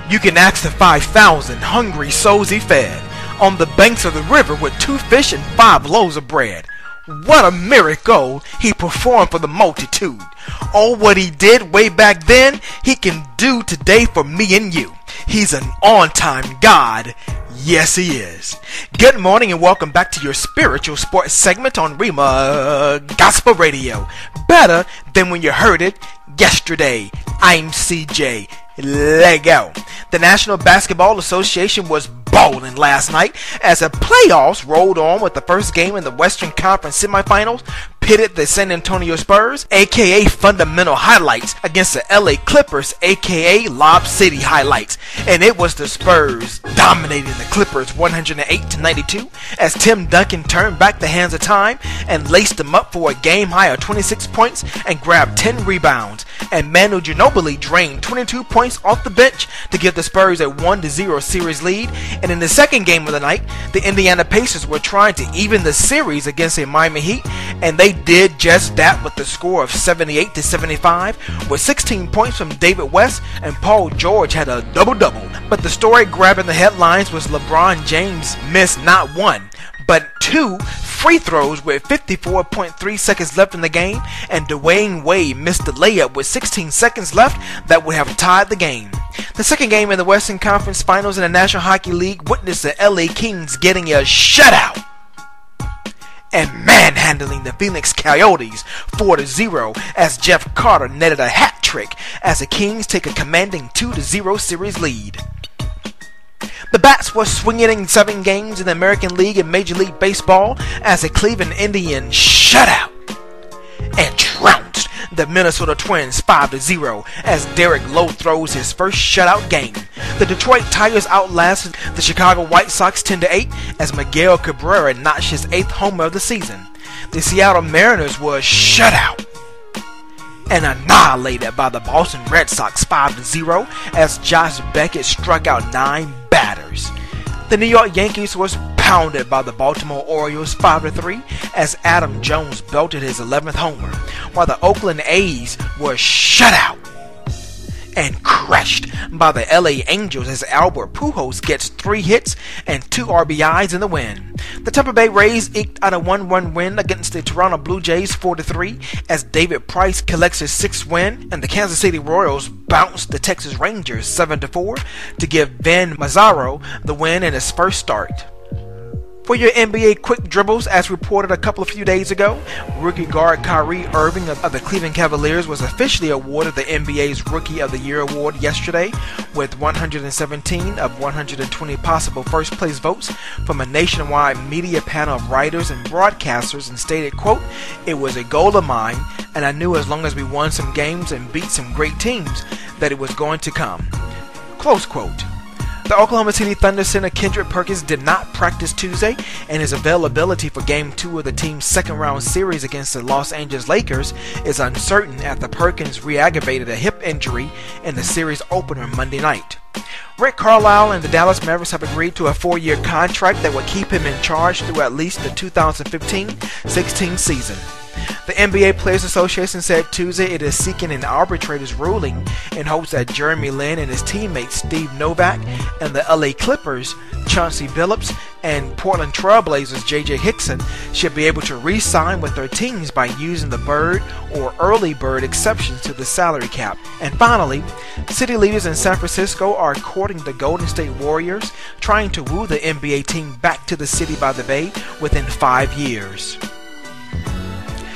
You can ask the 5,000 hungry souls he fed on the banks of the river with 2 fish and 5 loaves of bread. What a miracle he performed for the multitude. Oh, what he did way back then, he can do today for me and you. He's an on-time God. Yes, he is. Good morning and welcome back to your spiritual sports segment on Rhema Gospel Radio. Better than when you heard it yesterday. I'm CJ. Let go. The National Basketball Association was balling last night as the playoffs rolled on with the first game in the Western Conference semifinals pitted the San Antonio Spurs, aka Fundamental Highlights, against the LA Clippers, aka Lob City Highlights. And it was the Spurs dominating the Clippers 108-92 as Tim Duncan turned back the hands of time and laced them up for a game high of 26 points and grabbed 10 rebounds. And Manu Ginobili drained 22 points off the bench to give the Spurs a 1-0 series lead. And in the second game of the night, the Indiana Pacers were trying to even the series against the Miami Heat, and they did just that with the score of 78-75, with 16 points from David West, and Paul George had a double-double. But the story grabbing the headlines was LeBron James missed not 1, but 2 free throws with 54.3 seconds left in the game, and Dwayne Wade missed the layup with 16 seconds left that would have tied the game. The second game in the Western Conference Finals in the National Hockey League witnessed the LA Kings getting a shutout and manhandling the Phoenix Coyotes 4-0 as Jeff Carter netted a hat trick as the Kings take a commanding 2-0 series lead. The Bats were swinging in 7 games in the American League and Major League Baseball as the Cleveland Indians shut out and trounced the Minnesota Twins 5-0 as Derek Lowe throws his first shutout game. The Detroit Tigers outlasted the Chicago White Sox 10-8 as Miguel Cabrera notched his 8th homer of the season. The Seattle Mariners were shut out and annihilated by the Boston Red Sox 5-0 as Josh Beckett struck out 9 batters. The New York Yankees was pounded by the Baltimore Orioles 5-3 as Adam Jones belted his 11th homer, while the Oakland A's were shut out and crushed by the LA Angels as Albert Pujols gets 3 hits and 2 RBIs in the win. The Tampa Bay Rays eked out a 1-1 win against the Toronto Blue Jays 4-3 as David Price collects his 6th win, and the Kansas City Royals bounced the Texas Rangers 7-4 to give Ben Mazzaro the win in his first start. For your NBA quick dribbles, as reported a few days ago, rookie guard Kyrie Irving of the Cleveland Cavaliers was officially awarded the NBA's Rookie of the Year award yesterday with 117 of 120 possible first-place votes from a nationwide media panel of writers and broadcasters, and stated, quote, "It was a goal of mine, and I knew as long as we won some games and beat some great teams that it was going to come." Close quote. The Oklahoma City Thunder center Kendrick Perkins did not practice Tuesday, and his availability for Game 2 of the team's second-round series against the Los Angeles Lakers is uncertain after Perkins re-aggravated a hip injury in the series opener Monday night. Rick Carlisle and the Dallas Mavericks have agreed to a 4-year contract that will keep him in charge through at least the 2015-16 season. The NBA Players Association said Tuesday it is seeking an arbitrator's ruling in hopes that Jeremy Lin and his teammates Steve Novak and the LA Clippers Chauncey Billups and Portland Trailblazers J.J. Hickson should be able to re-sign with their teams by using the bird or early bird exceptions to the salary cap. And finally, city leaders in San Francisco are courting the Golden State Warriors, trying to woo the NBA team back to the city by the bay within 5 years.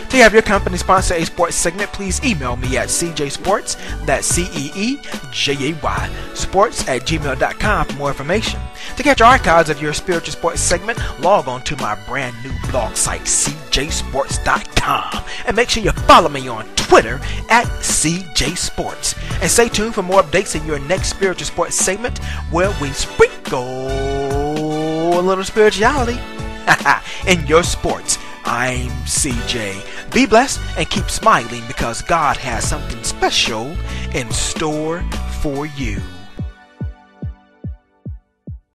To have your company sponsor a sports segment, please email me at CJSports, that's CEEJAY, sports@gmail.com for more information. To catch archives of your spiritual sports segment, log on to my brand new blog site, CJSports.com. And make sure you follow me on Twitter at CJSports. And stay tuned for more updates in your next spiritual sports segment where we sprinkle a little spirituality in your sports. I'm CJ. Be blessed and keep smiling because God has something special in store for you.